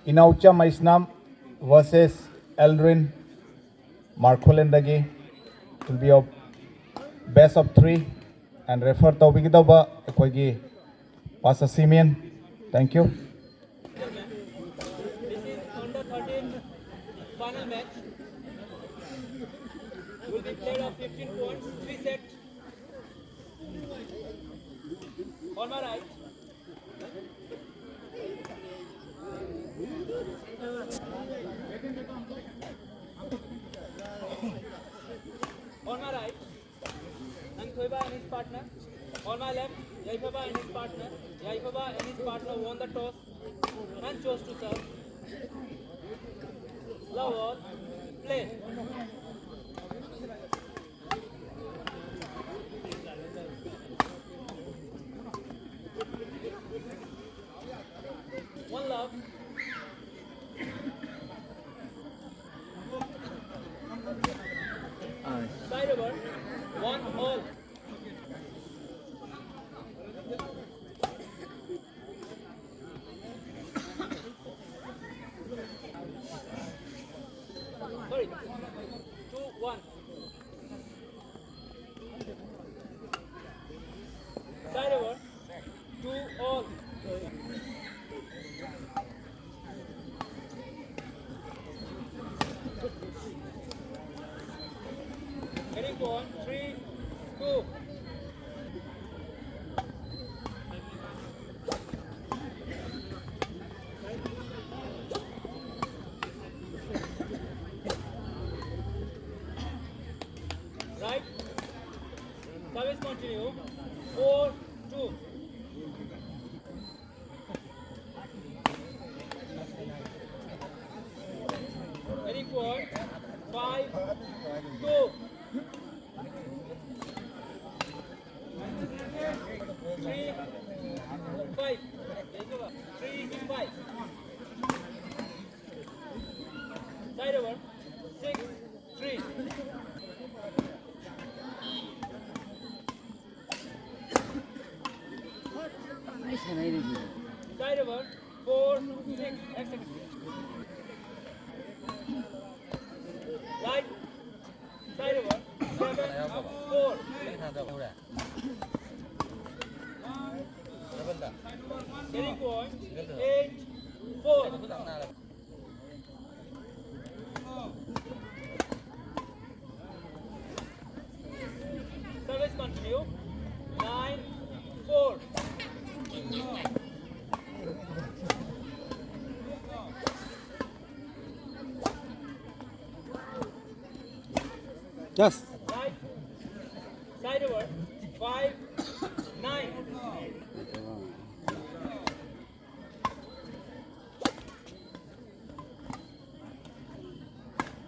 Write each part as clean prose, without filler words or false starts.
Inaucha Maisnam versus Elrin Markolendagi will be a best of three and refer to Wigidaba Equagi Pasa Simeon. Thank you. This is under 13 final match. Will be played of 15 points, 3 sets. On my right. On my right, Anthoiba and his partner. On my left, Yaifaba and his partner. Yaifaba and his partner won the toss and chose to serve. Love all, play. One love. Side over, 1-all. Sorry, 2-1. Side over, 2-all. Heading point, 3-2. Right, service continue, 4-2. Heading point, 5-2. 3-5. 3-5. Side over, 6-3. Side over, 4-6. Excellent. Right, side over, 7-4. Getting point, 8-4. Service continue, 9-4. Yes. Right, side over, 5-9.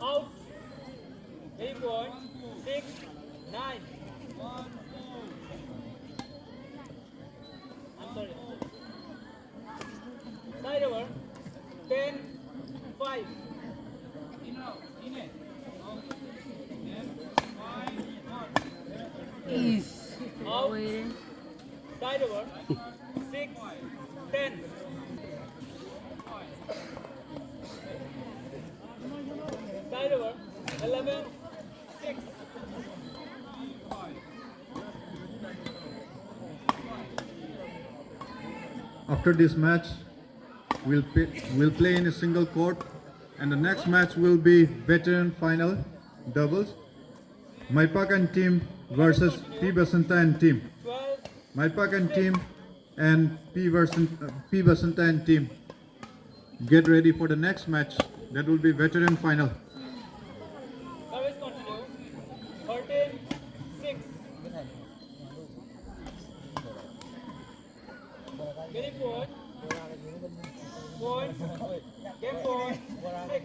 Out. Heading point, 6-9. I'm sorry. Side over, 10-5. Out. Side over, 6-10. Side over, 11-6. After this match, we'll play in a single court, and the next match will be veteran final doubles. Maipakan team versus P Basantan team. 12. Maipakan team and P Basantan team. Get ready for the next match. That will be veteran final. Service continue, 13-6. Getting point, game point, 6.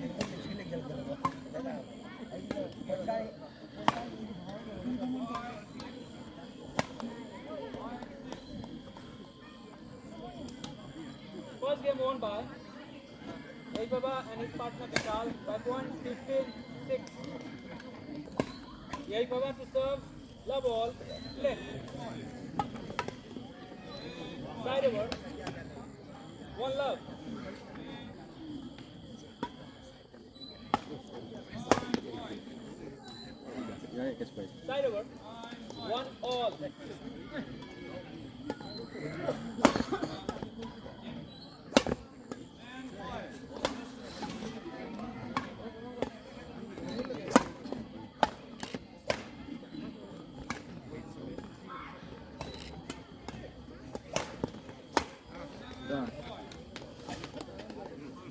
First game won by Yaibaba and his partner Vishal by points 15-6. Yaibaba to serve, love ball, play. Side over. One love. Side over. One all.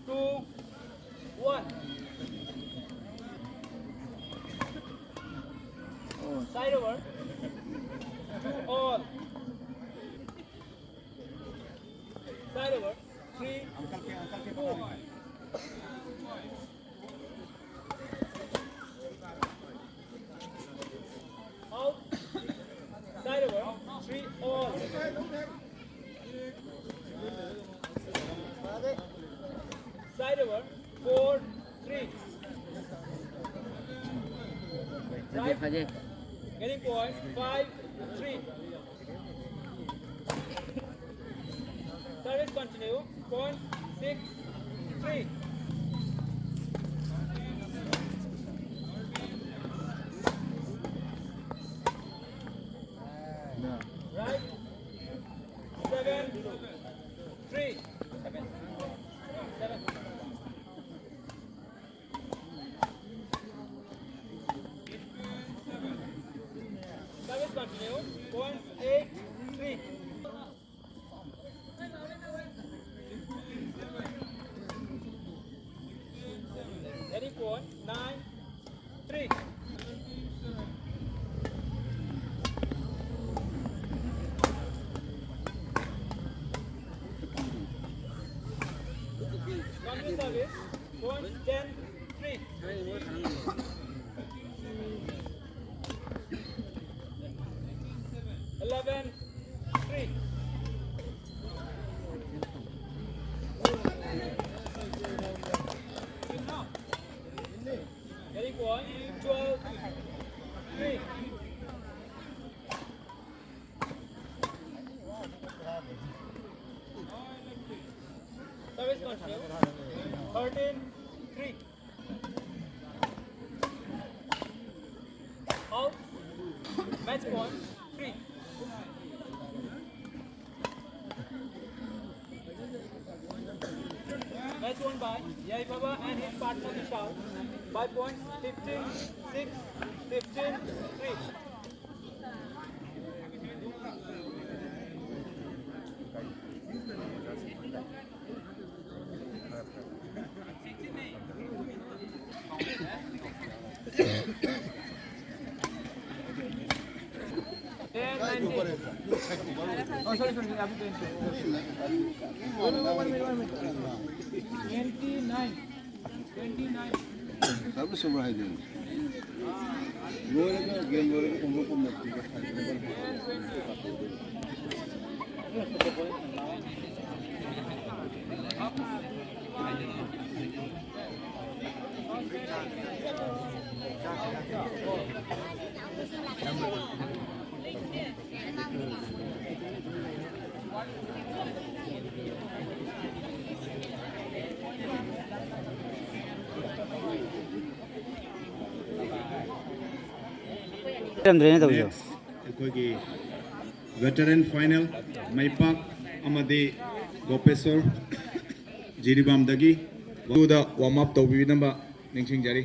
Two, one. Side over. Two all. Side over. Three, two. Out. Side over. Three all. Side over. 4, 3. Right. Getting point. 5, 3. Service continue. Point 6, 3. Right. 7, 3. 7. Service continue. Points 8, 3. Any point 9, 3. Continue service. Points 10, 3. 11, 3. Getting point 12, 3. Service continue. 13, 3. Out. Match point 3. Match won by Yai Baba and his partner Vishal by points 15, 6, 15, 3. Oh, sorry. 29. Sabe sobre a ideia? Agora game agora como como Next, ꯑꯩꯈꯣꯏꯒꯤ veteran final ꯃꯩꯄꯥꯛ ꯑꯃꯗꯤ ꯒꯣꯄꯦꯁꯣꯔ ꯖꯤꯔꯤꯕꯥꯝꯗꯒꯤ warm up ꯇꯧꯕꯤꯅꯕ ꯅꯤꯡꯁꯤꯡꯖꯔꯤ꯫